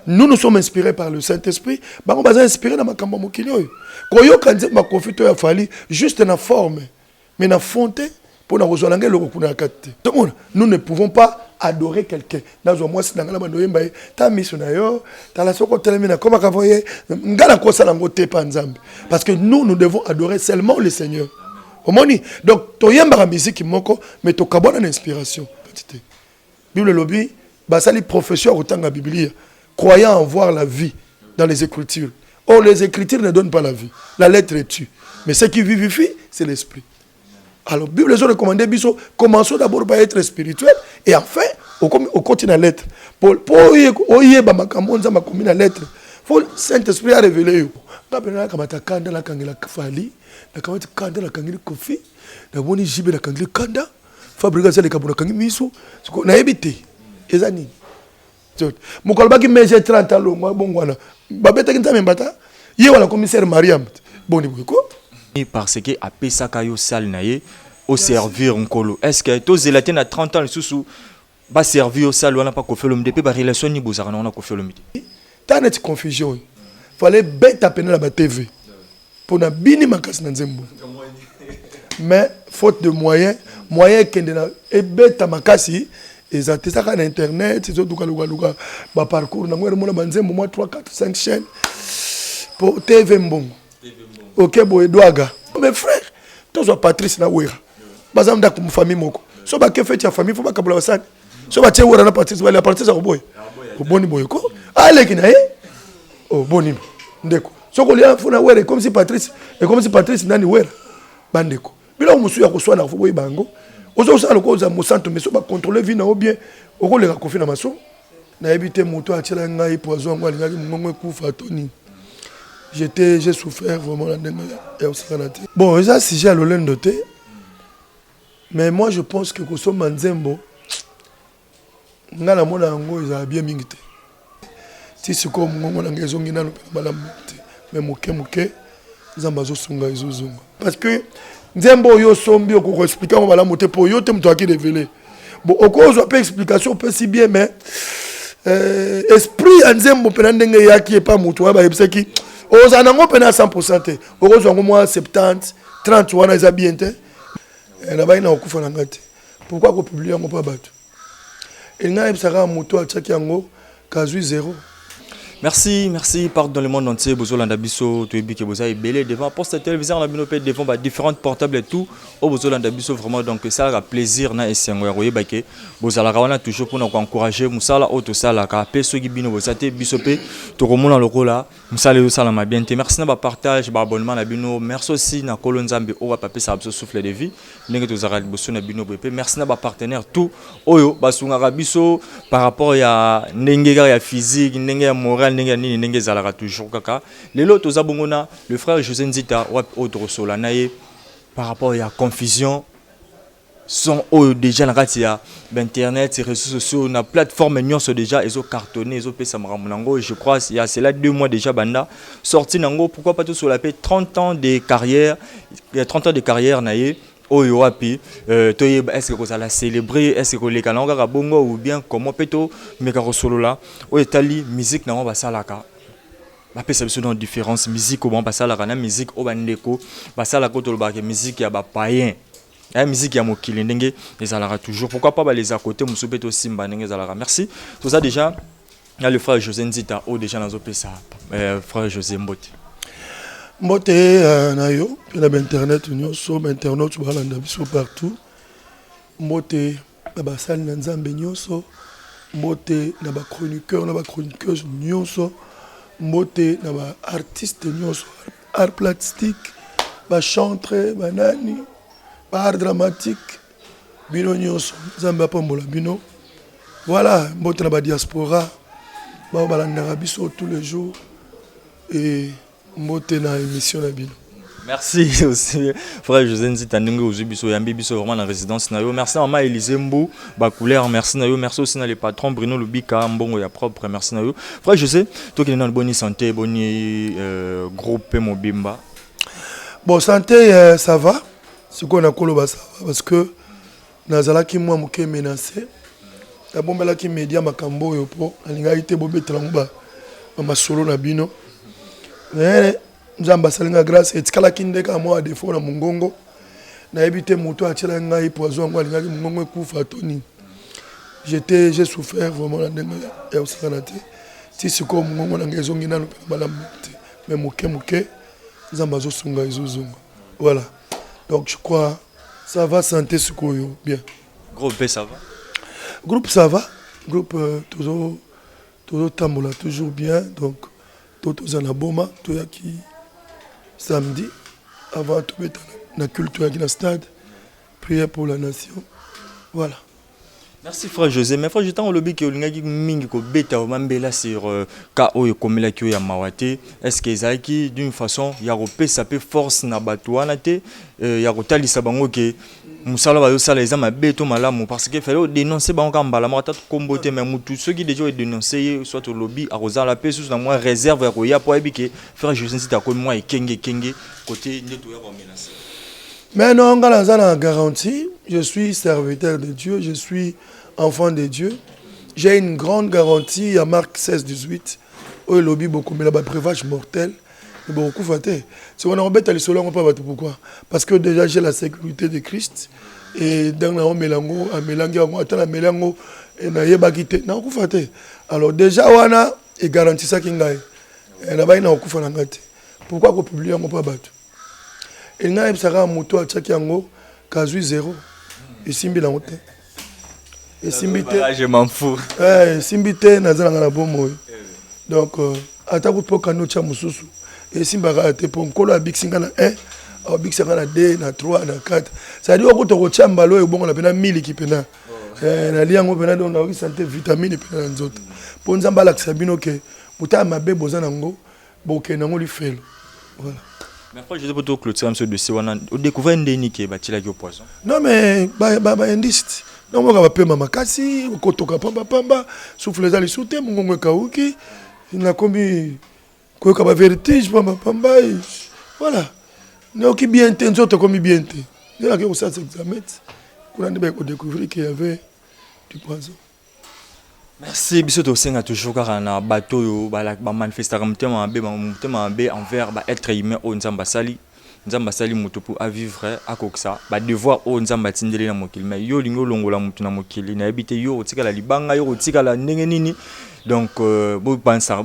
nous sommes inspirés par le Saint-Esprit. On va inspiré dans ma campagne. Koyo kanze ma confito ya fali juste na forme, mais na fonte pour na rejoindre le recourir à nous ne pouvons pas adorer quelqu'un. Dans moi c'est dans la bande yemba ta mission na yo, ta la soko telemina comme akavoye ngala ko sala ngote pa nzambe. Parce que nous devons adorer seulement le Seigneur. Omoni donc to yemba la musique moko mais to kabona na inspiration. Bible lobby basali professeur autant la Bible croyant en voir la vie dans les Écritures. Or, les Écritures ne donnent pas la vie. La lettre tue. Mais ce qui vivifie, c'est l'esprit. Alors, la Bible les a recommandé, commençons d'abord par être spirituel, et enfin, on continue la lettre. Pour la lettre, il faut le Saint-Esprit a révélé. Mukolbaki meje 30 ans moi bongwana babeta kinza membata ye wala commissaire Mariam boni bwiko parce que a pesaka yo sal naye au servir nkolo est-ce que to zelaté na 30 ans sous ba servir au sal wana pas ko felo mdepe ba relation ni bozaka na ko felo miti tana ti confusion fallait bête à peine la TV pour na bini makasi na nzembo mais faute de moyens kende na e bête makasi. Et ça c'est ça sur internet, c'est tout le parcours. Nous avons 3, 4, 5 chaînes pour TV Mbongo. Ok, bon, Edouaga. Mes frères, tous les Patrice na Ouera. Bazam da comme famille moko. So ba ke fait ta famille, faut pas kabla wasani. So ba tie Ouera na Patrice, ba la Patrice a boy. Ko boni boy ko. Ale kina oh boni ndeko. So ko lia funa Ouera comme si Patrice, et comme si Patrice nani Ouera. Bandeko. Bila musu ya ko swana fo boy bango. Ozo ça le cause mo santo mais so ba contrôler vie na ou bien oko le confier na maso na éviter moto atela ngai poison ngwa linga ngwe kufa toni j'ai souffert vraiment la dengue et au santé bon ça si j'ai le doté mais moi je pense que koso manzembo ngala mona ngo za bien mingite si c'est comme ngo na ngezongi na bala mais moke zamba zo sunga izuzunga parce que Nzembo yo sombi ko expliquer on va la monter pour yo te mto qui révéler. Bon au cause on peut explication peut si bien mais esprit nzembo penandenge yaki et pas mutu ba yebse ki ozana ngo pena 100% au cause ngo moi 70 30 wana za bien te na ba ina okufa na ngati. Pourquoi ko publier ngo pas bato. Il n'a pas mutu a tchaki ngo kazu 0. Merci, partout dans le monde entier, Bozolanda Bisso, tu es bien que vous avez belé devant poste téléviseur, on a bien devant différentes portables et tout. Au Bozolanda Bisso vraiment donc ça a plaisir na esengo ya koyeba ke bozala kawana toujours pour nous encourager musala auto sala ka peso ki bino bozate bisope to komona lokola musala yo sala ma bien te merci na ba partage ba abonnement na bino merci aussi na kolonzambe o ba pape sa souffle de vie ndenge to zara liboso na bino bepe merci na ba partenaire tout oyo basunga biso par rapport ya ndenge ya physique ndenge ya moral ndenge zalaka toujours kaka lelo toza bongona le frère José Nzita wa autre sola naye par rapport à confusion sont déjà na kati ya internet et réseaux sociaux na plateforme nyonso déjà ils ont cartonné ils ont payé samramlango je crois il y a cela 2 mois déjà banda sorti nango pourquoi pas tout sur la paix 30 ans de carrière il y a 30 ans de carrière naye oyo wapi est-ce que vous allez célébrer est-ce que les kananga bongo ou bien comment peut-on meka solo là o etali musique nango basalaka ba pesa biso dans différence musique au basalaka na musique o bandeko basalaka to ba musique ya ba païen la musique ya mokili ndenge ezalaka toujours pourquoi pas les à côté musupeto simba ndenge ezalaka merci tout ça déjà il y a le frère José Nzita o déjà nazo pesa frère José Mbote Mbote na yo na internet nyonso internet balanda biso partout Mbote na basali na nzambe nyonso Mbote na ba chroniqueur na ba chroniqueuse nyonso Mbote na ba artiste nyonso art plastique ba chantre ba nani ba art dramatique bino nyonso nzambe apambola bino voilà Mbote na ba diaspora ba balanda biso tous les jours et Mbote na émission na bino. Merci aussi frère José Nzita ndenge ozubiso yambi biso vraiment na résidence na yo merci à maman Élisée Mbo ba couleur merci na yo merci aussi na les patrons Bruno Lubika Mbongo ya propre merci na yo frère José toi qui est dans bonne santé bonne groupe Mobimba bon santé ça va ce qu'on a koloba ça va parce que nazala ki moi moké menacé la bombe là qui média makambo yo po alinga ité bobetela ngoba mama solo na bino nzamba salinga grâce etikala kindeka moi défaut na mongongo na ebité moto atela ngai poison ngwa lingaki mongongo ekufa toni j'ai souffert vraiment la ndenge ya usakanate ti siko mongongo na ngai ezongi nanu pe malamu te mais moke nzamba zosunga ezozonga voilà donc je crois ça va santé sikoyo bien groupe B ça va groupe ça va groupe toujours tambola toujours bien donc tous en aboma tout ya qui samedi avant tout mettre na culture qui na stade prière pour la nation voilà. Merci frère José. Mais frère, je t'en lobby que l'ingaki mingi ko beta o mambela sur KO et komela ki ya mawate. Est-ce que ezaki d'une façon ya repé ça peut force na batouana te ya kotalisa bango ke musala ba yo sala eza mabeto malamu parce que fallait dénoncer bango kambala mata kombote mais mutu ceux qui déjà dénoncer soit au lobby à rosa la paix sous na moi réserve ya koya po ebike frère José si ta ko moi kenge côté neto ya ba menacer. Mais non, on a garantie. Je suis serviteur de Dieu, je suis enfant de Dieu. J'ai une grande garantie à Marc 16-18. Où il lobby beaucoup, mais là-bas, prévage mortel. Et beaucoup faté. Si on a embêté à l'isolant, on peut pas pourquoi. Parce que déjà, j'ai la sécurité de Christ. Et dans la mélango, à mélango, attends la mélango, et na yeba quitté. Na beaucoup faté. Alors déjà, on a garanti ça qu'il y a. Et là-bas, il y a beaucoup faté. Pourquoi qu'on publie, on peut pas battre. Il n'a pas moto à Tchakiango, Kazui 0. Et Simbi la honte. Et Simbi je m'en fous. Simbi te nazana na bomo. Donc ataku po kano cha mususu. Et Simba ka te po nkolo abik singa na 1, au bik singa na 2, na 3, na 4. Ça dit ko to ko chamba lo e bongo na pena 1000 ki pena. Na liango pena donc na santé vitamine pena nzoto. Po nzamba la kisabino ke muta mabe bozana ngo boke nango li felo. Voilà. Mais frère, je sais pas tout clôturer ce dossier. On a découvert un déni qui est bâti là qui au poison. Non mais indice. Non moi pas mama kasi, kotoka pamba, souffle les ali souté, mon ngwe kauki, il a commis quoi comme vertige pamba. Voilà. Non qui bien tenzo to comme bien te. Il a que ça s'examine. Qu'on a découvert qu'il y avait du poison. Merci biso to senga toujours car na bateau yo ba manifester comme tema be envers ba être humain au nzamba sali moto pour à vivre à koksa ba devoir au nzamba tindele na mokili mais yo lingo longola mutu na mokili na habite yo otikala libanga yo otikala ndenge nini donc bo penser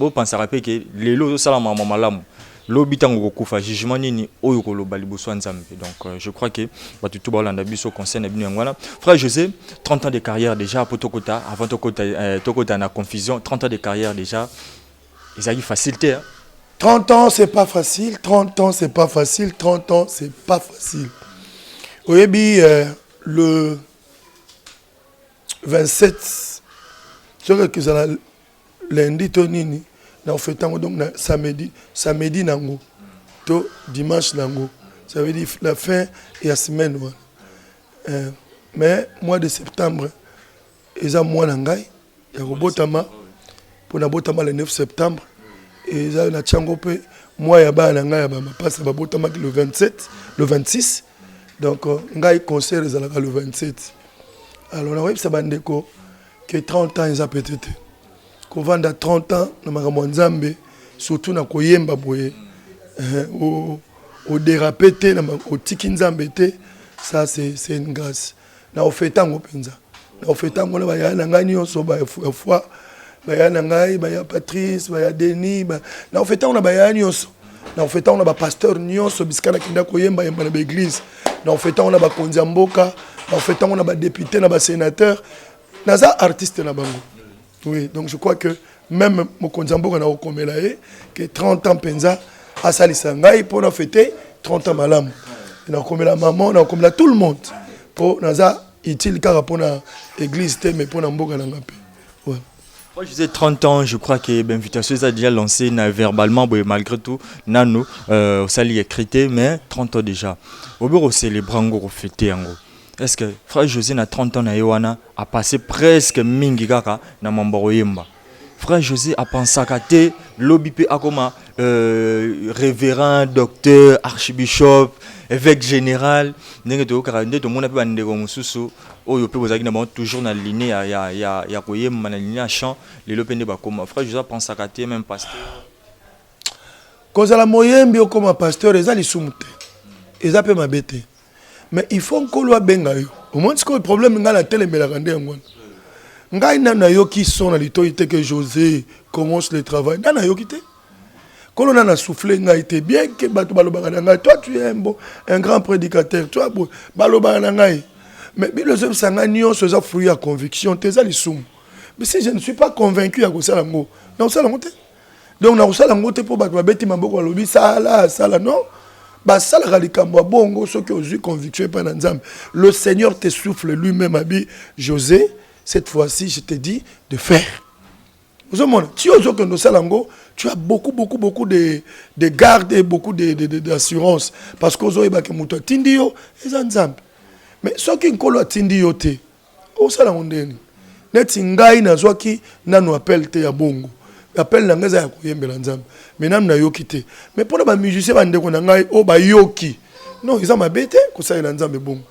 pe que lelo sala mama malamu lobitango kokufa jugement nini oyo koloba liboso nzambe donc je crois que batu tout balanda biso concerne bino ngwana frère José 30 ans de carrière déjà pour Tokota avant Tokota na confusion 30 ans de carrière déjà ils ont eu facilité hein? 30 ans c'est pas facile 30 ans c'est pas facile 30 ans c'est pas facile oyebi le 27 ce que ça lundi tonini na fait donc samedi nango to dimanche nango ça veut dire la fin et la semaine mais mois de septembre eza mois nangai ya robotama pour na botama le 9 septembre et eza na chango pe mois ya ba nangai ya ba passe ba botama le 27 le 26 donc ngai concert ezalaka le 27 alors na web ça bandeko que 30 ans ils peut-être Kovanda 30 ans na makambo nzambe surtout na koyemba boye au dérapété na au tiki nzambe te ça c'est une grâce na ofetango penza na ofetango na baya na ngani onso ba foi baya na ngai baya Patrice baya Denis na ofetango na baya nyonso na ofetango na ba pasteur nyonso biskana kinda koyemba yemba na église na ofetango na ba konza mboka na ofetango na ba député na ba sénateur na za artiste na bango. Oui, donc je crois que même Mokonzambo on a reconnu que 30 ans penza à Salisangai pour nous fêter 30 ans malam. On a reconnu la maman, on a reconnu tout le monde pour naza utile car pour la église mais pour Namboka Nangape. Voilà. Moi je disais 30 ans, je crois que l'invitation a déjà lancé verbalement malgré tout nano ça l'y écrit mais 30 ans déjà. Au bureau célébrer en gros fêter en gros. Est-ce que frère José na 30 ans na Yohana a passé presque mingi kaka na Mamboro Yemba. frère José a pensé à te lobby pe akoma révérend, docteur, archbishop, évêque général, ndenge to karande to mona pe bande ko mususu oyo pe bozaki na bango toujours na ligne ya koyema na ligne ya chant lelo pe nde bakoma frère José a pensé à te même pasteur kozala moyembi okoma pasteur eza lisumu te eza pe mabe te mais il faut nkolo abenga yo omoni sikoyo problème ngai natelemelaka nde yango wana ngai nanu nayoki son na litoyi te que José commence le travail ngai nayoki te kolo nanu asouffle ngai te bien que bato balobaka na ngai toi tu es un grand prédicateur toi balobaka na ngai mais bilo ezobisa ngai nyonso eza fruit ya conviction te eza lisumu mais si je ne suis pas convaincu ya kosala yango nakosala yango te donc nakosala yango te mpo bato babeti maboko balobi sala non basalaka likambo ya bongo soki ozwi conviction epai na nzambe le Seigneur te souffle lui-même abi José cette fois-ci je te dis de faire ozomona ti ozokende osala yango tu as beaucoup de garde et beaucoup d'assurance parce que ozoyebake moto atindi yo eza nzambe mais soki nkolo atindi yo te osala yango ndeni neti ngai nazwaki nanu appel te ya bongo appel na ngai eza ya koyembela nzambe mais nanu nayoki te mais mpona bamusicien bandeko na ngai oyo bayoki non eza mabe te kosalela nzambe bongo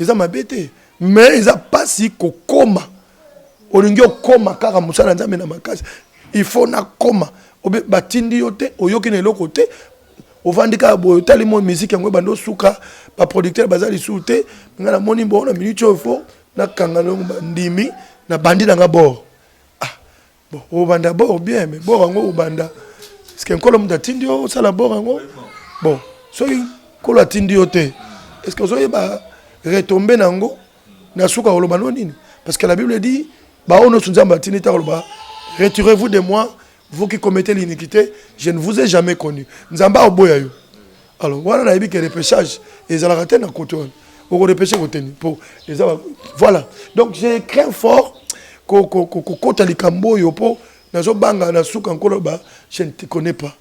eza mabe te mais eza pasi kokoma olingi okoma kaka mosala nzambe na makasi il faut nakoma batindi yo te oyoki na eloko te ovandi kaka boye otali mo musique yango ebanda osuka baproducteur baza lisusu te ngai namoni bongo na minute oyo fo nakanga longo bandimi na bandi na nga bord bon obanda bord bien mais bord yango obanda est-ce que nkolo mutu atindi yo osala bord yango bon soki nkolo atindi yo te est-ce que ozoyeba retombe na yango na suka koloba no nini parce que la Bible dit baono nzambe atindi ta koloba retirez-vous de moi vous qui commettez l'iniquité je ne vous ai jamais connu nzamba oboya yo alors voilà na yebi que repêchage ezalaka te na kote wana okorepêche koteni po voilà donc j'ai craint fort kokota likambo oyo po nazobanga na suka nkolo ba je ne te connais pas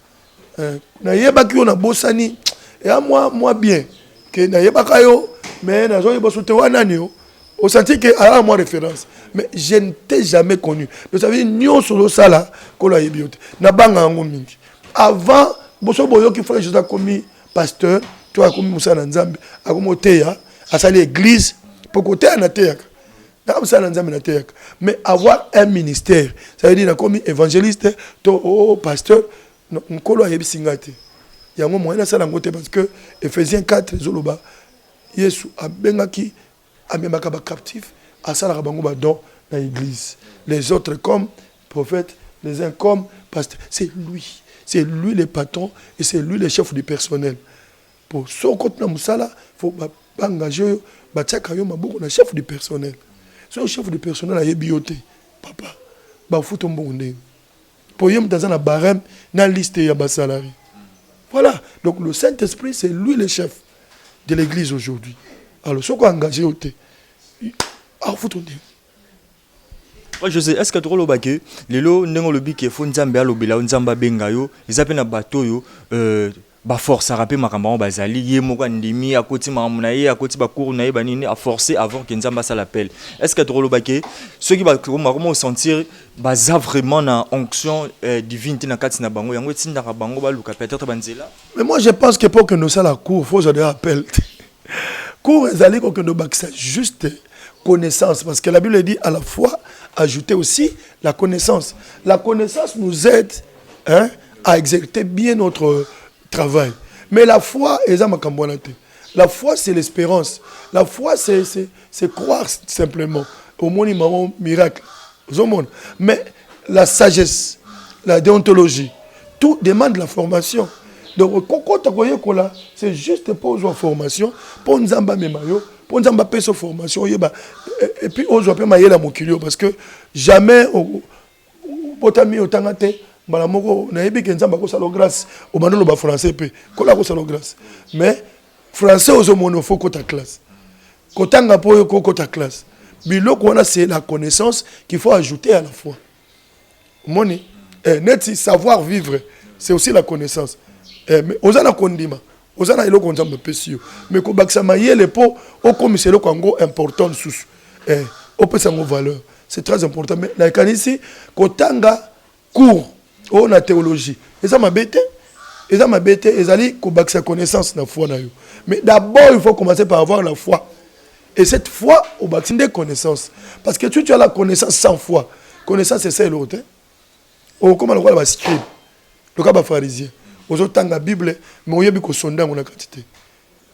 nayebaki yo na bosani ya moi bien que nayebaka yo mais nazoyeba so te wanani yo au senti que à moi référence mais je ne t'ai jamais connu vous savez nyonso losala kolo ayebi yo te na banga yango mingi avant boso boyoki frère José komi pasteur toi akomi musala nzambe akomi oteya asali église pour côté na teyaka mais avoir un ministère ça veut dire comme évangéliste to pasteur nkolo ayebi singate yango moyen ça langote parce que Ephésiens 4 zoloba Yesu abengaki amemaka ba captif asala bango ba don na église les autres comme prophètes les uns comme pasteur c'est lui le patron et c'est lui le chef du personnel pour son côté na musala faut engager ba tchaka yo maboko na chef du personnel. C'est le chef du personnel à Yébioté. Papa, bah faut ton bon nez. Pour y dans un barème, dans la liste il y a des salariés. Voilà. Donc le Saint-Esprit, c'est lui le chef de l'église aujourd'hui. Alors, ce qu'on a engagé au thé. Ah, faut ton nez. Je sais, est-ce que tu as le les lots n'ont le bic et font Zambia l'obéla, Nzamba Bengayo, ils appellent un bateau, ba force à rappeler makambo bazali ye moko ndimi à côté mamunaye à côté ba cour naye banini à forcer avant que Nzamba ça l'appelle est-ce que tu lobake ceux qui va comment sentir baza vraiment na onction divine na kati na bango yango tinda ka bango ba luka peut-être banzela mais moi je pense que pour que nous ça la cour faut je appel cour ezali ko que nous bakisa juste connaissance parce que la Bible dit à la fois ajouter aussi la connaissance nous aide à exécuter bien notre travail. Mais la foi, la foi c'est l'espérance. La foi c'est croire simplement au monument miracle. Mais la sagesse, la déontologie, tout demande la formation. Donc c'est juste pour la formation, pour nous embêter, pour nous embêter sur formation et puis on doit pas la mokilio parce que jamais potami otangate malamoko na yebi kenza mbako salo grâce au manolo ba français pe kola ko salo grâce mais français aux mono faut kota classe kotanga po yo kota classe biloko wana c'est la connaissance qu'il faut ajouter à la foi moni net savoir vivre c'est aussi la connaissance mais ozana kondima ozana eloko nzambe pesio mais ko bakisa mayele po o komiselo kwango important sous o pesa ngo valeur c'est très important mais la kanisi kotanga cours on a théologie et ça m'a bêté ils allaient combattre sa connaissance dans la foi mais d'abord il faut commencer par avoir la foi et cette foi au bâtiment des connaissances parce que tu as la connaissance sans foi connaissance c'est ça l'autre oh comment le roi va scribe le cas pharisien aux autres la Bible mais on y a beaucoup sondé en quantité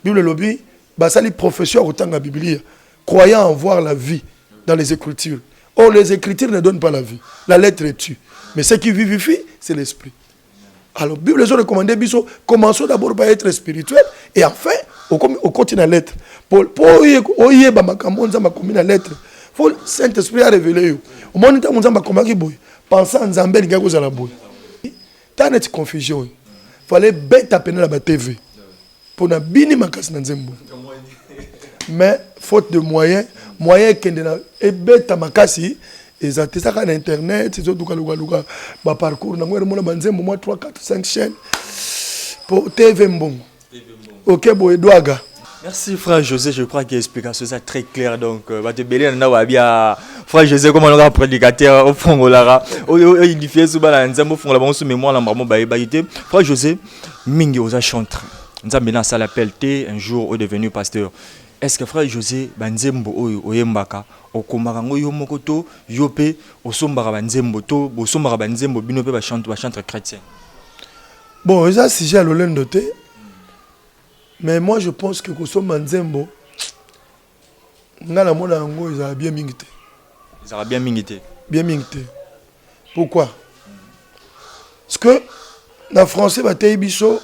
Bible lobby basali professeur autant la Bible croyant en voir la vie dans les Écritures. Or, les Écritures ne donnent pas la vie. La lettre est tue. Mais ce qui vivifie, c'est l'esprit. Alors, la Bible nous a recommandé, commençons d'abord par être spirituel et enfin, on continue la lettre. Pour y la lettre, il faut le Saint-Esprit à révéler. Au moment où on a pensant en Zambé, il y a la boue. Tant de confusion. Il fallait bête à peine la TV. Pour ne bini makas na nzembo. Mais faute de moyens qui est bête à makasi et ça ça sur internet c'est tout luka ba parcours na ngwere mona banzembo moi 3 4 5 chaînes pour TV mbongo. OK bo Edouaga. Merci frère José, je crois que l'explication est très claire donc va te belé na wabia frère José comme on a prédicateur au fond lara il diffère sous bala nzembo fond la bon sous mémoire la marmo ba yité frère José mingi oza chantre nzambe na ça l'appel té un jour au devenu pasteur. Est-ce que frère José banzembo oyo oyembaka okomaka ngo yo moko to yo pe osombaka banzembo to bosombaka banzembo bino pe ba chantre chrétien? Bon, ça si j'ai l'olendo té. Mais moi je pense que kosomba nzembo ngala mona ngo ils a bien mingité. Ils a bien mingité. Bien mingité. Pourquoi? Parce que dans français batay biso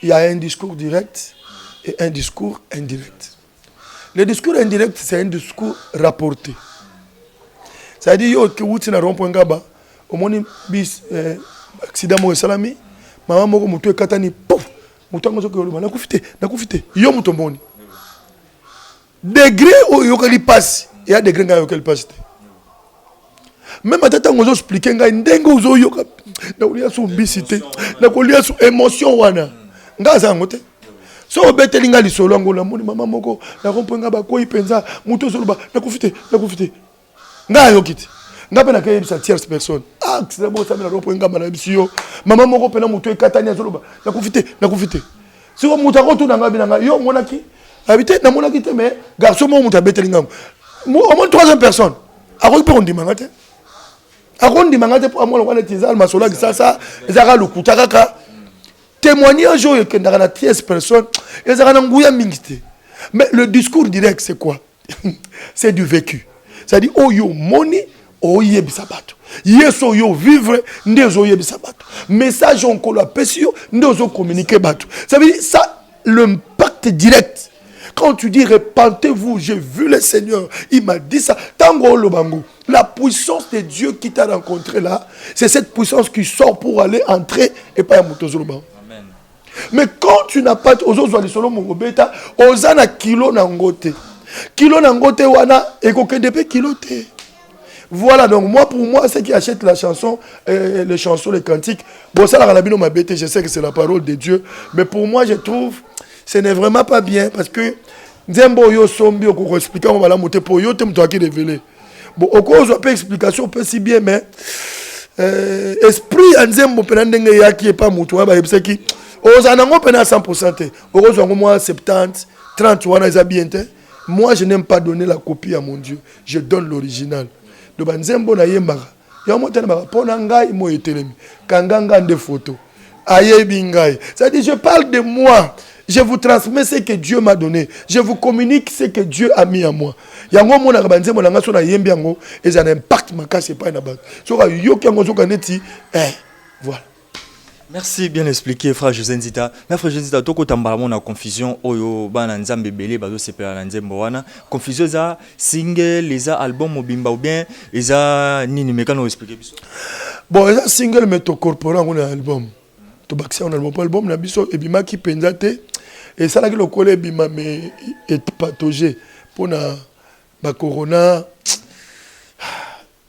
il y a un discours direct et un discours indirect. Le discours indirect, c'est un discours rapporté. C'est-à-dire que vous êtes dans un gaba, au moment bis accident mo salami, maman moko muto katani pouf, muto ngozo ko na kufite, yo muto mboni. Degré où yo kali passe, il y a degré nga yo kali passe. Même atata ngozo expliquer nga ndengo zo yo na kulia su bisité, na kulia su émotion wana. Nga za ngote. So obetelinga lisolo ngola moni mama moko na kompenga ba ko ipenza muto soloba na kufite nga yokiti nga pe na ke sa tierce personne c'est bon ça me na kompenga mana bisio mama moko pe na muto ekatania soloba na kufite so muto ko tuna nga binanga yo monaki habité na monaki te mais garçon mo muto abetelinga au moins troisième personne ako pe ondimanga te pour moi le tizal masola ça ezaka lukuta kaka témoignage que dans la tierce personne, mais le discours direct, c'est quoi? C'est du vécu. C'est-à-dire, oh yo moni, oh ye bisabato. Yes oh yo vivre, ndezo ye bisabato. Message on colle à pesio, ndezo communiquer bato. Ça veut dire ça, l'impact direct. Quand tu dis repentez-vous, j'ai vu le Seigneur, il m'a dit ça. Tango lobango, la puissance de Dieu qui t'a rencontré là, c'est cette puissance qui sort pour aller entrer et pas à Motozolobango. Mais quand tu n'as pas aux autres solo mongobeta ozana kilo nangote wana ekokendepe kilo te. Voilà donc pour moi ceux qui achètent la chanson les chansons les cantiques bon ça la rabino m'a bêté je sais que c'est la parole de Dieu mais pour moi je trouve ce n'est vraiment pas bien parce que nzembo yo sombi ko expliquer on va la monter pour yo te mto qui révéler bon au cause pas explication pas si bien mais esprit nzembo penandenge yaki et pas muto ba yebseki Ozanango pena 100%. Heureusement moi 70, 30 wana za bien te. Moi je n'aime pas donner la copie à mon Dieu. Je donne l'original. De banzembo na yembaka. Ya motana ba pona ngai mo etelemi. Kanganga de photos. Ayebi ngai. Ça dit je parle de moi. Je vous transmets ce que Dieu m'a donné. Je vous communique ce que Dieu a mis en moi. Yango mona banzembo na ngaso na yembi yango et ça impact makase pas na ba. So ka yoki yango so kaneti voilà. Merci, bien expliqué, frère José Nzita. Mais frère José Nzita, toko tambala mona confusion oyo bana nzambe belé bazo sepela na nzembo wana. Confusion za single, les albums mobimba ou bien les nini mekano expliquer biso. Bon, les single mais to corporant on album. To baxer on album na biso et bima ki penzate et ça là que le collé bima mais est patogé pour na ba corona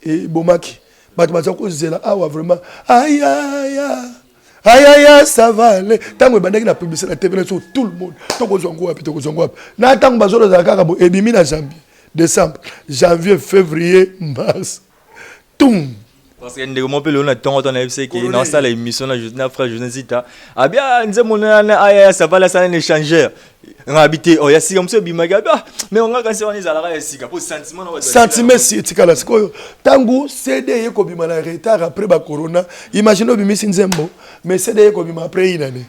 et bomaki. Ba to bazako zela awa vraiment aïe aïe aïe. Aïe, ça va aller. Tant que bandaki na publicité la TV sur tout le monde. Toko zongo wapi, toko zongo wapi. Na tant bazolo za kaka bo ebimi na janvier, décembre, janvier, février, mars. Tout. Parce que ndeko mopelo na tongo ton FC qui dans ça l'émission na frère Josézita ah bien nzemo na aya ça va la salle échangeur ngabité oh ya si comme ça bimaga mais on a quand c'est on est à la sika pour sentiment si etikala sikoyo tangu CD yeko bima na retard après ba corona imagine bimisi nzembo mais CD yeko bima après inane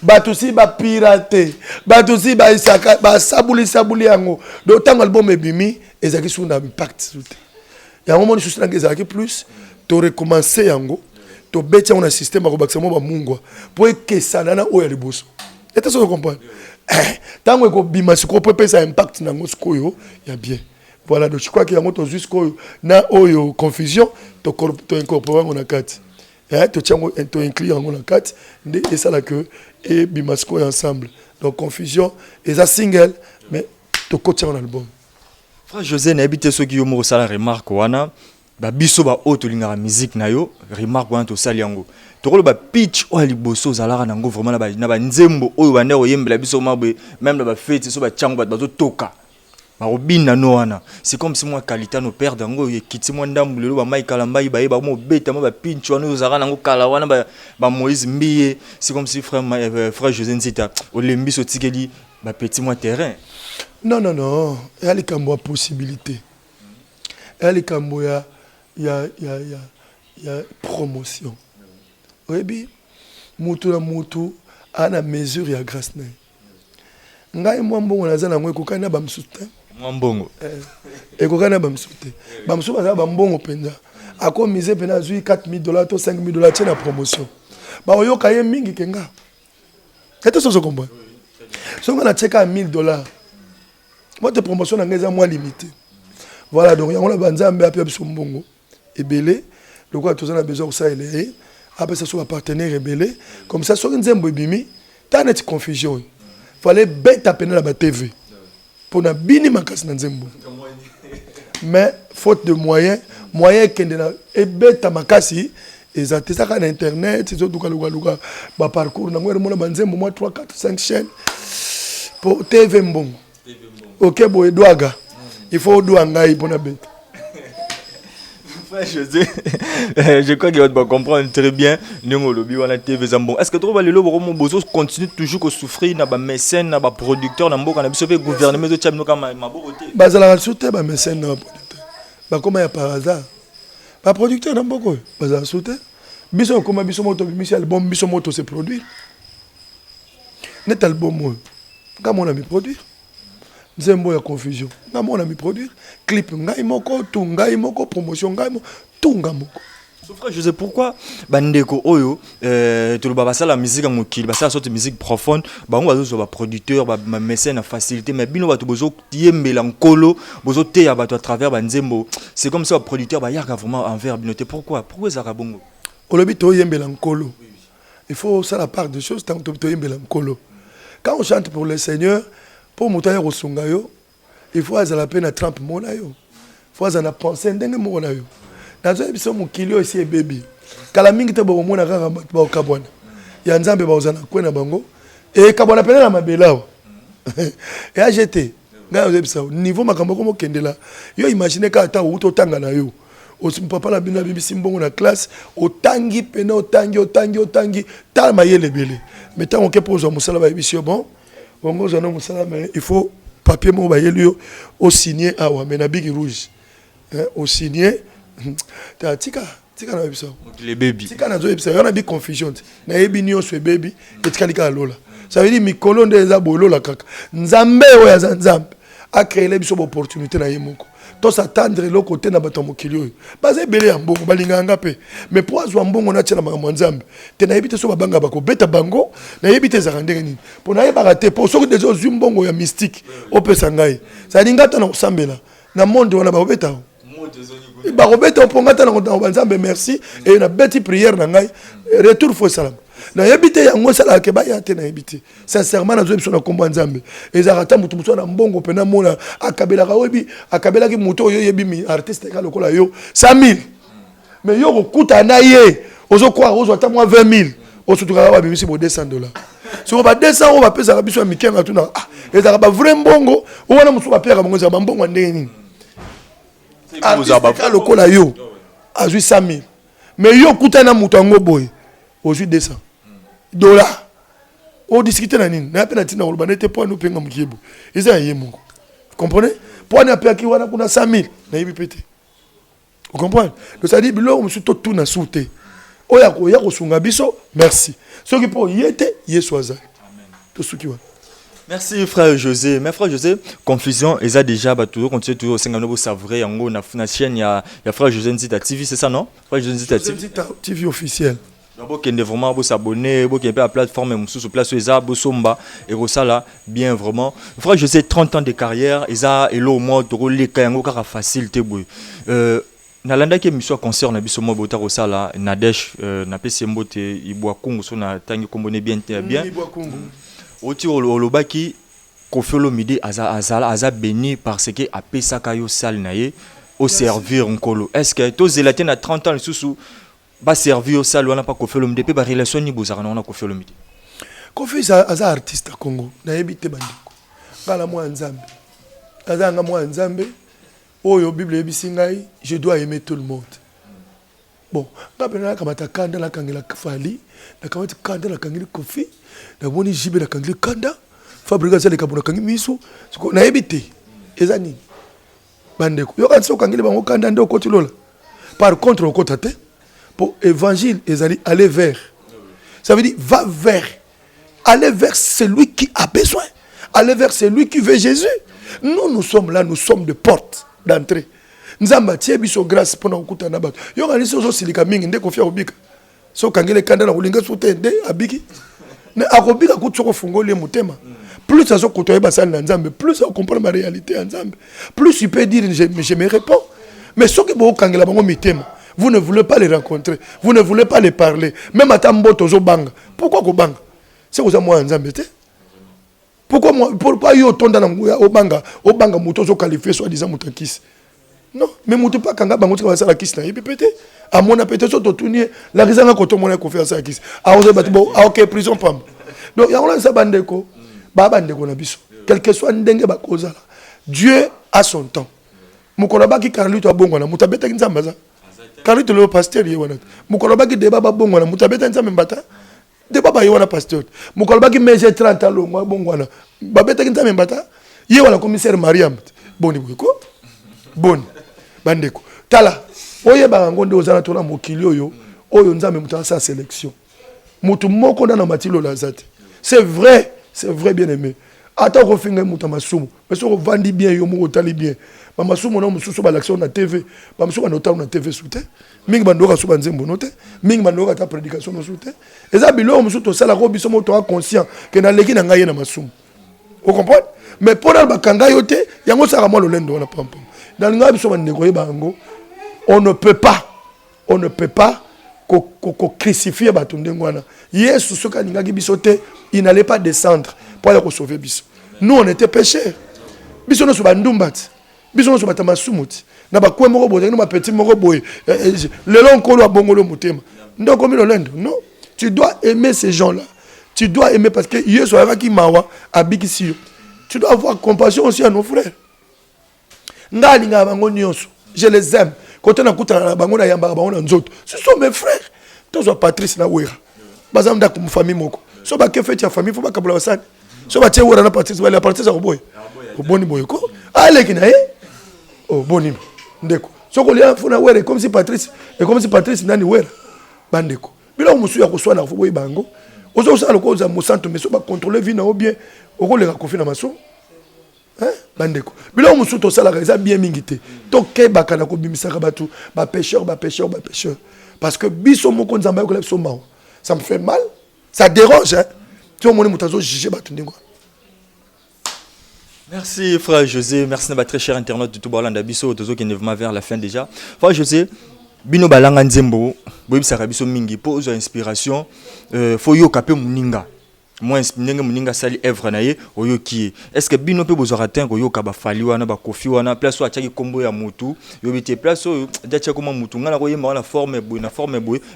batusi ba pirater batusi ba isaka ba sabuli yango do tango album ebimi ezaki sous na impact soute ya un moment ni souci na ezaki plus to recommencer yango to betia on a système ba bakisa mo ba mungwa po ekesana na oya liboso eta so comprendre tango ko bima siko po pesa impact na ngo sikoyo ya bien voilà donc je crois que yango to jusqu'au na oyo confusion to incorporer on a quatre to tiango to inclure yango na quatre et ça là que et bima siko ensemble donc confusion et ça single mais to coach un album. Frère José na habité ceux qui yo mo sala remarque wana ba biso ba auto linga musique na yo remarque wana to sali yango to ba pitch o liboso zalaka nango vraiment na ba nzembo oyo ba ndeko yembela biso mabwe même ba fête so ba chango ba to toka ba robina no wana c'est comme si moi qualité no perdre yango ekiti mo ndambulelo ba Michael Mbayi ba yeba mo beta mo ba pitch wana zalaka nango kala wana ba Moïse Mbiye c'est comme si frère José Nzita o lembi so tikeli ba petit moi terrain. Non, il y a les cambo possibilité. Il y a les cambo il y a promotion. Oui, bien, mutu à la mesure ya grâce na. Ngai moi mbongo na zana ngwe kokana ba msuta. Moi mbongo. Kokana ba msuta. Ba msuta ba mbongo penza. Ako mise pena zui $4,000 to $5,000 tena promotion. Ba oyoka ye mingi kenga. Est-ce que vous comprenez? Si on a checké à $1,000, votre promotion est moins limitée. Voilà, donc on a besoin de faire et belé. Le quoi, tout ça, on a besoin de ça. Après, ça soit partenaire et belé. Comme ça, sur une zembo bimi, t'as une confusion. Il fallait bête à peine la TV. Pour na bini makas na zembo. Mais, faute de moyens qui est bête à makasi. Et ça, c'est ça qu'on a internet, c'est ça bah parcours, on a moi 3, 4, 5 chaînes pour TV mbongo. Ok, bon, Edouaga, il faut Edouanga pour la bête. Je crois qu'il va comprendre très bien. Est-ce que tu vois le bozo continue toujours à souffrir na mécène, na producteur, na mboka na biso pe gouvernement de Tchad comme maboroté. Bazala soutien ba mécène na producteur. Ba comment ya par hasard. Ba producteur na mboko, bazala soutien. Biso comme biso moto Michel album biso moto se produire. Net album moi. Comme on a mis produire. Nzembo ya confusion. Comme on a mis produire. Clip ngai moko, tout ngai moko, promotion ngai moko, tout ngai moko. Frère, je sais pourquoi bandeko oyo tout le basa la musique à mokili basa sorte musique profonde ba on va producteur ba mécène facilité mais bino ba to bozo tiembela nkolo bozo te ya ba à travers ba nzembo c'est comme ça producteur ba yaka vraiment envers binoté pourquoi ça rabongo olobi to yembela nkolo il faut ça la part de choses tant to yembela nkolo quand on chante pour le Seigneur pour montaya rosunga yo il faut à la peine à 30 mona yo faut à na penser ndenge mona yo nazo biso mukilio esi baby kala mingi te bo mona kaka ba kabwana ya nzambe ba ozana kwena bango e kabwana pena na mabelawa e AGT ngayo zebisa niveau makambo ko mokendela yo imagine ka ata uto tanga na yo osi papa na bina bibi simbongo na classe otangi pena otangi ta mayele bele mais tant que pose musala ba biso bon bongo zana musala mais il faut papier mo ba yelio au signer awa mais na big rouge au signer tika na biso les baby tika na zo biso on a bi confusion na yebi nyo so baby etika lika lola ça veut dire mikolo ndeza bolola kaka nzambe oya nzambe a créer les biso opportunité na yemoko to s'attendre le côté na bato mokilio baze belé ya mbongo balinga ngape mais pour azwa mbongo na tshela makambo nzambe te na yebi te so babanga bako beta bango na yebi te za ndenge nini pour na yeba rater pour so que des autres mbongo ya mystique opesa ngai ça linga ta na kusambela na monde wana ba beta barobete opongata na banzambe merci et na beti prière na ngai retour faut salam na yebite yango sala ke ba yate na yebite sincèrement na zo biso na kombo nzambe ezarata mutu mutu na mbongo pena mona akabela ka webi akabela ki mutu yo yebi mi artiste ka lokola yo 100,000 mais yo kokuta na ye ozo kwa ozo ata moi 20,000 osutuka ba bimisi bo $200 so ba 200 on va pesa biso mikenga tuna ezaka ba vrai mbongo wana mutu ba pera bango za mbongo ndenge nini artiste ka lokola yo azui 100 000 mais yo kutana mutu yango boye ozui 200 dollars on discute na nini na pena tina oloba nete po no penga mukiebo eza ye moko comprenez po na pe ki wana kuna 100 000 na yibi pété vous comprenez donc ça dit bilo musu to tout na souté oya ko sunga biso merci ce qui pour yete yesu azali amen to suki wa. Merci frère José. Mais frère José, confusion, ils a déjà toujours continué toujours au Singapore savourer en na chaîne il y a frère José Nzita TV, c'est ça non? Frère José Nzita TV officiel. Donc il est vraiment beau s'abonner, beau qu'il y ait la plateforme sous place où ils a beau somba et ça là bien vraiment. Frère José 30 ans de carrière, ils a et au moins de les kayango car facile te boy. Nalanda ke mission concert na biso mo bota ko sala Nadesh na pesi mbote ibwa kungu so na tangi kombone bien bien. Ibwa kungu. Oti olobaki Koffi Olomide aza béni parce que apesaka yo sal na ye au servir nkolo. Est-ce que to zelaté na 30 ans sous ba servir au sal wana pa Koffi Olomide pe ba relation ni bozaka na Koffi Olomide. Koffi aza artiste à Congo na yebite bandiko. Bala moi nzambe. Azanga moi nzambe. Oyo Bible yebisi ngai je dois aimer tout le monde. Bon, ngapena kamata kanda la kangela Fali, na kamata kanda la kangela Koffi. Na moni jibe na kangeli kanda fabrica ça les kabona kangi miso na ebité ezani bandeko yo kanso kangeli bango kanda ndo koti lola par contre on kotate pour évangile ezali aller vers ça veut dire va vers aller vers celui qui a besoin aller vers celui qui veut Jésus nous sommes là nous sommes de porte d'entrée nzamba tie biso grâce pour na kutana bato yo kanisi zo silika mingi nde Koffi obika so kangeli kanda na kulinga soutende abiki mais akobika kutsoko fungoli mutema plus azo kotoye basali na nzambe plus on comprend ma réalité en nzambe plus il peut dire je me réponds mais ce que bo kangela bango mitema vous ne voulez pas les rencontrer vous ne voulez pas les parler même à tamboto zo banga pourquoi ko banga c'est aux moi nzambe te pourquoi yo tonda na obanga muto zo qualifier soit disant mutakisi non mais muto pas kanga bango tika basala kisi na yebi pété à mon appétit sur tourner la raison que tout le monde a confiance à qui a osé battre bon ok prison pam donc il y a on ça bandeko ba bandeko na biso quel que soit ndenge ba koza Dieu a son temps mukolo ba ki Carlito abongo na mutabeta nzamba za Carlito le pasteur yewana mukolo ba ki débat ba bongo na mutabeta nzamba mbata débat ba yewana pasteur mukolo ba ki meje 30 ans longo bongo na ba beta nzamba mbata yewana commissaire Mariam boni bweko boni bandeko tala oye bango nde ozana tona mokili oyo nzambe mutu sa sélection mutu moko na matilo lazate c'est vrai bien aimé ata ko finga mutu masumu mais so vandi bien yo moko tali bien ba masumu na mususu ba l'action na TV ba mususu na na TV soute mingi bandoka so banzembo note mingi bandoka ta prédication no soute eza bilo mususu to sala ko biso moto conscient que na leki na ngai na masumu vous comprenez mais pour na bakanga yo te yango saka mo lolendo na pampa dans ngai biso bandeko ye bango on ne peut pas crucifier Batundengwana. Yesu soka ningaki bisote, il n'allait pas descendre pour aller sauver biso. Nous on était pécheurs. Biso no so bandumbat. Biso no so batamasumuti. Na ba kwe moko boye, na ba petit moko boye. Le long kolo a bongolo mutema. Donc comme lolendo, non. Tu dois aimer ces gens-là. Tu dois aimer parce que Yesu akaki mawa abikisi yo. Tu dois avoir compassion aussi à nos frères. Ngalinga bango nyonso. Je les aime. Quand on a écouté la bango na yamba bango na nzoto. Ce sont mes frères. Tous Patrice na wera. Bazamda comme famille moko. So ba ke fait ya famille faut pas kabula wasani. So ba tie wera na Patrice ba la Patrice ko boy. Ko boni boy ko. Ale kina oh boni ndeko. So ko lia funa wera comme si Patrice et comme si Patrice nani wera. Bandeko. Bila musu ya ko swana fo boy bango. Ozo sala ko za mosanto mais so ba contrôler vie na o bien. O ko le ka kofi na maso. Hein bandeko bilo musu to sala ka bien mingité to ke bakana ko bimisaka batu ba pêcheur parce que biso moko nzamba ko leso mao ça me fait mal ça dérange hein tu moni mutazo juger batu ndingo. Merci frère José, merci na très cher internaute de tout Bolanda biso tozo qui ne vers la fin déjà. Frère José bino balanga nzembo boyebisaka biso mingi po zo inspiration fo yo kapé muninga moi ndenge muninga sali œuvre na ye oyoki est-ce que bino pe bozora atteindre oyoka ba fali wana ba Koffi wana place wa tchaki kombo ya mutu yobite place o dacha koma mutu ngana ko yema na forme boy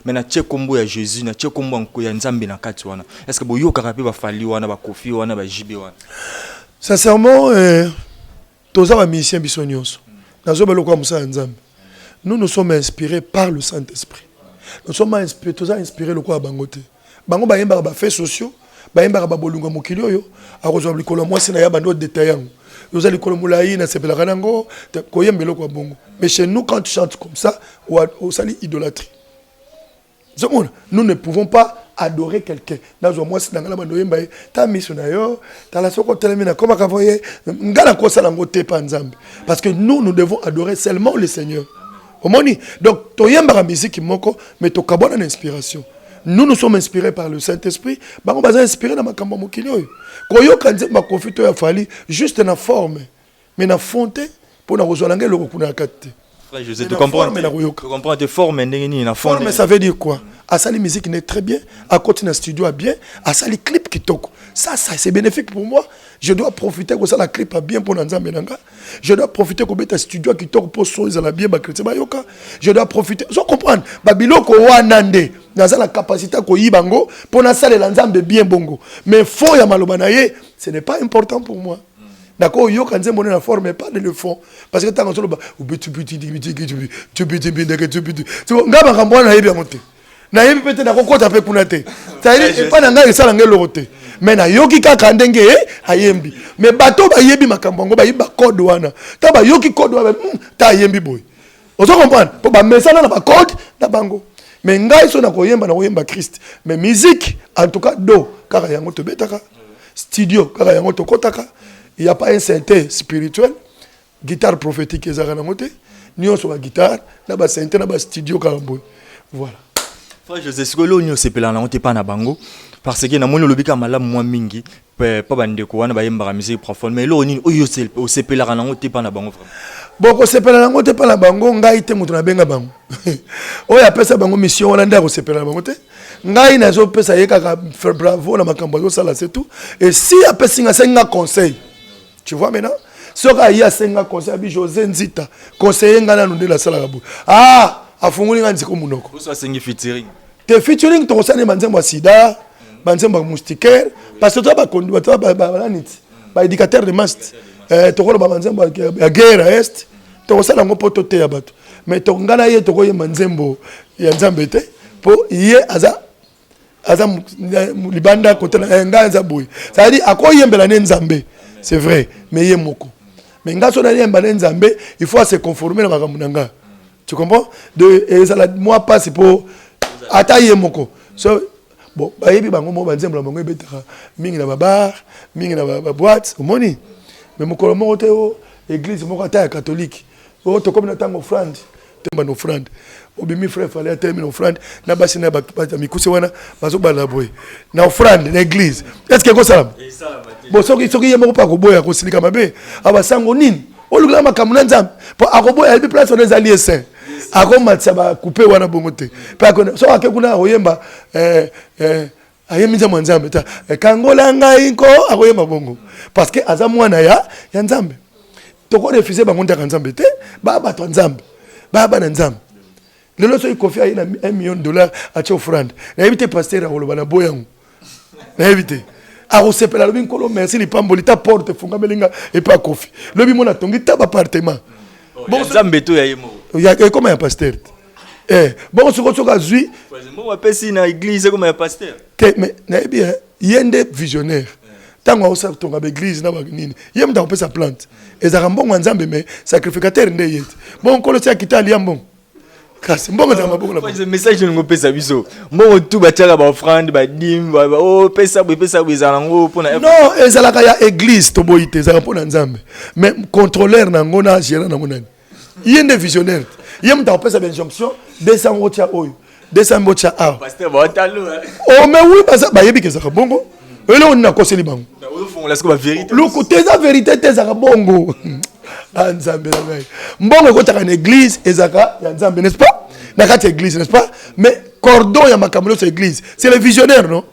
mais na tche kombo ya Jésus na tche kombo nko ya Nzambe na kati wana est-ce que boyoka pe ba fali wana ba Koffi wana ba jibe wana sincèrement toza ba musicien biso nyonso nazo beloko musa Nzambe nous sommes inspirés par le Saint-Esprit. Nous sommes inspirés le quoi à Bangote. Bango ba yemba ba faits sociaux, ba yemba ba bolunga mokili oyo, a rejoindre likolo moi c'est na ya bando détaillant. Nous allons likolo mulayi na sepela kanango, ko yembelo kwa bongo. Mais chez nous quand tu chantes comme ça, ou sali idolâtrie. Nous ne pouvons pas adorer quelqu'un. Dans un mois c'est dans la bando yemba, ta mission na yo, ta la soko telemina comme akavoye, ngala ko sala ngote pa nzambe. Parce que nous devons adorer seulement le Seigneur. Donc, tu as la musique mais tu as une inspiration. Nous sommes inspirés par le Saint-Esprit. Nous sommes inspirés dans ma campagne. Juste dans la forme. Mais dans la fonte, pour nous rejoindre le recours. Je te comprends. Tu comprends tes formes. Mais ça veut dire quoi? À ça, la musique n'est très bien. À côté d'un studio à bien. À ça, les clips qui toquent. Ça, c'est bénéfique pour moi. Je dois profiter que ça, la clip a bien pour Nanzambe Nanga. Je dois profiter que un studio qui toque pour ça, ils bien, je dois profiter. Vous comprenez? Babilo ko wanande. Dans la capacité ko yibango pour na salle l'ensemble de bien bongo. Mais fond ya malobanaye, ce n'est pas important pour moi. D'accord, yo quand c'est mon la forme mais pas de le fond parce que tant que solo tu ngaba kambwana na yebi monte. Na yebi peut-être na kokota pe kunate. Ça dit pas na ngaka sala ngelo rote. Mais na yoki kaka ndenge ayembi. Mais bato ba yebi makambo ba yiba code wana. Ta ba yoki code wana ta yembi boy. Vous comprenez? Pour ba mesana na ba code na bango. Mais ngai so na koyemba Christ. Mais musique en tout cas do kaka yango to betaka. Studio kaka yango to kotaka. Il n'y a pas un synthé spirituel. Guitare prophétique ezaka na moté. Nyo so ba guitare na ba synthé na ba studio karambo. Voilà. Frère José Sikolo nyo sepela na moté pa na bango parce que na moni lobika malamu mwa mingi pa bandeko wana ba yemba musique profonde mais lo ni oyo sepela na moté pa na bango frère. Boko sepela na ngote pa na bango ngai te mutu na benga bango. Oya pesa bango mission wana nda ko sepela na bango te. Ngai na zo pesa yeka faire bravo na makambo zo sala c'est tout. Et si a pesa nga senga conseil. Tu vois maintenant? Si on a senga conseil abi José Nzita conseiller nga na ndela sala kabu. Ah, afunguli nga nziko munoko. So sengi featuring. Te featuring to kosane banzembo sida, banzembo moustiquaire parce que toi ba conduire toi ba niti. Ba éducateur de mast. To ko ba banzembo ya guerre est. To kosala ngo poto te ya bato. Mais to ngana ye to ko ye manzembo ya nzambe te po ye aza libanda côté na nganza boy. Ça veut dire akoyembela ne nzambe. C'est vrai, mais ye moko. Mais nga so na yemba ne nzambe, il faut se conformer na makambo nanga. Tu comprends? Et ça la moi pas c'est pour ataye moko. So bon, ba yebi bango mo banzembo la bango ebetaka mingi na babar, mingi na ba boîte, omoni. Mais moko mo te o église moko ta catholique. O to comme na tango offrande, temba no offrande. Obimi frère fallait terminer offrande na basi na ba mikuse wana bazo bala boy. Na offrande l'église. Est-ce que ko salam? Bon soki yemo pa ko boya ko silika mabe. Aba sango nini? O lugla makamuna nzambe. Po akoboya elbi place on les alliés saints. Akomatsa ba couper wana bongote. Pa ko so akekuna oyemba ayemiza mwanzambe ta kangola ngai ko akoyemba bongo. Parce que azamwana ya nzambe. Toko refuser ba monta nzambe te, ba to nzambe. Ba na nzambe. Le lot il confie à $1 million à tia offrande. Na éviter pasteur à oloba na boyango. Na éviter. A osepela lobi nkolo merci ni pamboli ta porte funga melinga et pas kofi. Lobi mona tongi ta appartement. Bon nzambe to ya yemo. Ya comment ya pasteur? Bon soka zui. Moi pesi na église comme ya pasteur. Mais na bien yende visionnaire. Tango osa tonga ba église na ba nini. Yem ta opesa plante. Ezaka mbongo nzambe mais sacrificateur nde yete. Bon nkolo tia kitali yambongo. Kasi mbongo za maboko la. Ce message ngo pesa biso. Mbongo tu ba tiaka ba offrande ba dim ba pesa za ngo pona. Non, ezalaka ya église to boyite ezalaka pona nzambe. Mais contrôleur na ngo na gérant na monani. Yende visionnaire. Yem ta pesa benjonction 200 € tia oyo. 200 € tia a. Pasteur ba talo. Oh mais oui parce ba yebi kezaka bongo. Ele on na koseli bango. Na oyo fond la sko ba vérité. Le côté za vérité tezaka bongo. Nzambe na ngai. Mbongo kotaka na église ezaka ya nzambe n'est-ce pas? Na kati église n'est-ce pas? Mais cordon ya makambo sur église, c'est le visionnaire non?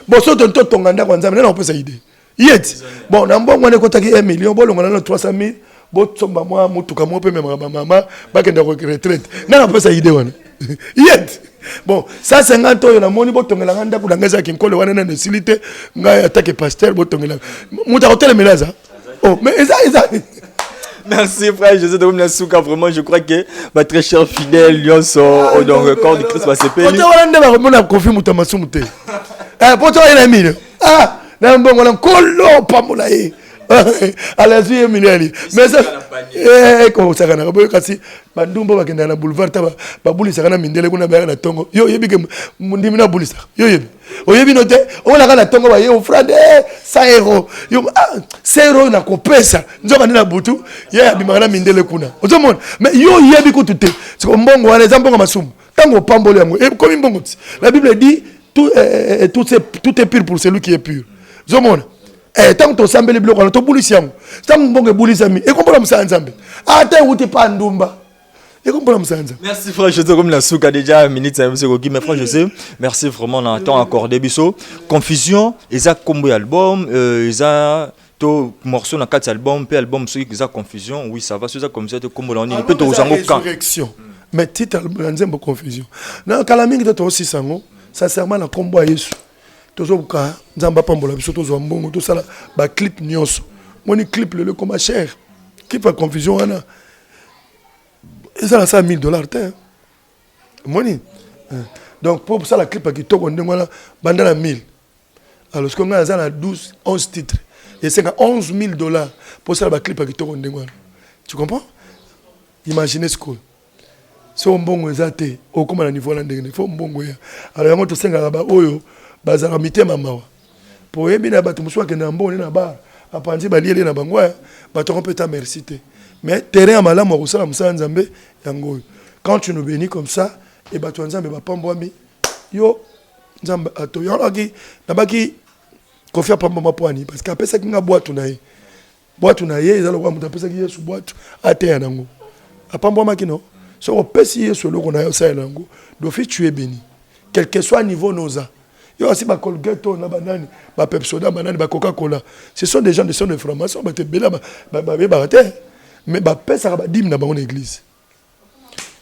Bon so tonto tonganda kwa nzambe na opesa idée. Yet. Bon na mbongo ne kotaki 1 million bo longa na 300 000 bo tsomba moi mutuka mo pe même mama ba kenda ko retraite. Na opesa idée wana. Yet. Bon, ça 50 ans na moni bo tongela nganda ku dangaza kinkole wana na silité ngai attaque pasteur bo tongela. Muta hotel melaza. Oh, mais eza Merci frère José de Nasuka, vraiment je crois que ma très cher fidèle Lyonso dans le corps de Christ va se payer. Pourtant on a demandé mon confié mutamasu muté. Pourtant il a mis. Ah, na mbongo na kolo pamola e. Alazi emiliali. Mais ça ko sakana ko kasi bandumbo bakenda na boulevard taba babuli sakana mindele kuna ba na tongo. Yo yebi ke mundimi na bulisa. Yo yebi. Oyebi note on la na tongo ba ye frande 100 euros. Yo 100 euros na kopesa. Nzoka na butu ye abimaka na mindele kuna. Ozomona mais yo yebi ko tuté. C'est comme mbongo wana zambongo masumu. Tango pambolo yango. Et comme mbongo. La Bible dit tout est pur pour celui qui est pur. Ozomona. Tant que tu as les blocs, tu as boulissé. Tant que tu as boulissé, et comprends ça ensemble. Attends, où tu pas ndumba. Et comprends ça ensemble. Merci frère José comme la souka déjà minute ça monsieur Gogi mais frère José, merci vraiment on a temps accordé biso. Confusion, ils a combo album, ils a to morceau dans 4 albums, puis album ceux qui ont confusion, oui ça va sur ça comme ça combo là on peut te usango quand. Mais titre album confusion. Na kalamingi to aussi sango, sincèrement la combo à Yesu. Tozobuka nzamba pambola biso tozwa mbongo tosala ba clip nyonso moni clip le comme cher clip à confusion wana ça $100,000 te moni donc pour ça la clip qui toko ndengwana banda na 1000 alors ce qu'on a ça na 12 11 titres et c'est $11,000 pour ça la clip qui toko ndengwana tu comprends imaginez ce que so mbongo ezate au comme na niveau là ndenge faut mbongo ya alors yango to senga ba oyo bazara mitema mawa po yebi na bato muswa ke na mboni na ba apanzi baliele na bango bato kompeta merci te mais terrain malamu ko sala musa nzambe yango quand tu nous bénis comme ça et bato nzambe ba pambwami yo nzambe ato yolaki na baki kofia pambwa poani parce que apesa kinga boîte na ye ezalo kwa muta pesa ki yesu boîte ate nango apambwa kino so opesi yesu loko na yo sa nango do fi tu es béni quel que soit niveau noza. Il y a aussi ma Colgate, ma banane, ma Pepsoda, ma banane, ma Coca-Cola. Ce sont des gens de son de franc-maçon, mais ma paix, ça va dire dans mon église.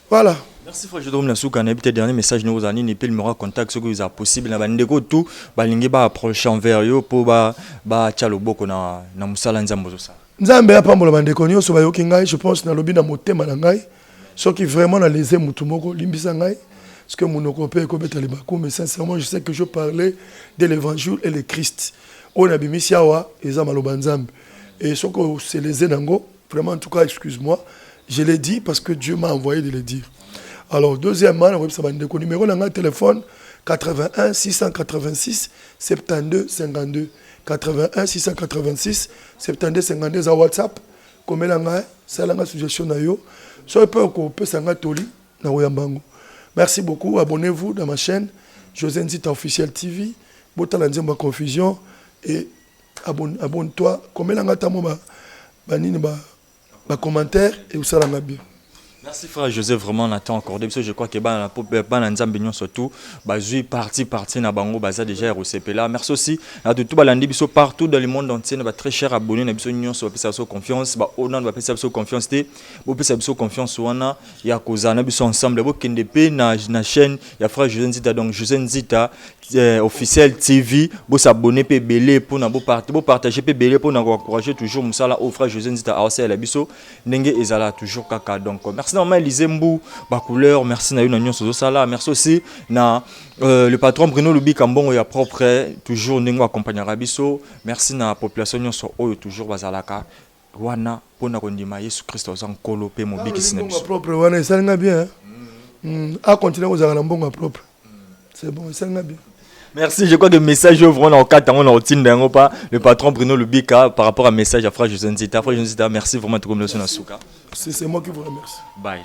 Voilà. Merci frère Jodrom Nasuka, on a peut-être dernier message nous avons ni le numéro contact ce que vous a possible na bandeko tout balingi ba approcher envers yo pour ba tchalo boko na musala nzambo ça. Nzambe apambola bandeko nyonso ba yoki ngai, je pense na lobi na motema na ngai, ceux qui vraiment na lesé mutu moko limbisa ngai. Parce que mon copé mais sincèrement, je sais que je parlais de l'évangile et le Christ. On a mis Siawa et Zamalobanzam. Et ce que c'est les Enango, vraiment, en tout cas, excuse-moi, je l'ai dit parce que Dieu m'a envoyé de le dire. Alors, deuxièmement, le numéro de téléphone 81 686 72 52. 81 686 72 52 à WhatsApp. Comme c'est la suggestion. Si on peut s'en toli, na Oyambango. Merci beaucoup, abonnez-vous dans ma chaîne José Nzita Officiel TV. Botala nzemba confusion et abonne-toi. Comme la ngata mo ba commentaire et où ça la bien. Merci frère José, vraiment on attend encore parce que je crois que ban la nzambe nyon surtout bazui parti na bango baza déjà RCP là. Merci aussi à tout balandi biso partout dans le monde entier na ba très cher abonné na biso nyon so pesa so confiance ba ona ba pesa so confiance té bo pesa biso confiance wana ya kozana biso ensemble bo kende pe na chaîne ya frère José Nzita donc José Nzita officiel TV bo s'abonner pe belé pour na bo partager pe belé pour na encourager toujours musala au frère José Nzita a la biso ndenge ezala toujours kaka donc merci normalement Lizembu ba couleur merci na yo na nyonso zo sala merci aussi na le patron Bruno Lubi Kambongo ya propre toujours ndenge accompagner biso merci na population nyonso oyo toujours bazalaka wana pona kondima Yesu Christ za nkolo pe mobiki sina biso propre wana esalinga bien a continuer kozala mbongo propre c'est bon esalinga bien. Merci, je crois que le message vraiment en 4 ans on a retenu pas le patron Bruno Lubika par rapport à message à frère José Nzita. Frère José Nzita, merci vraiment de comme le son à Souka. C'est moi qui vous remercie. Bye.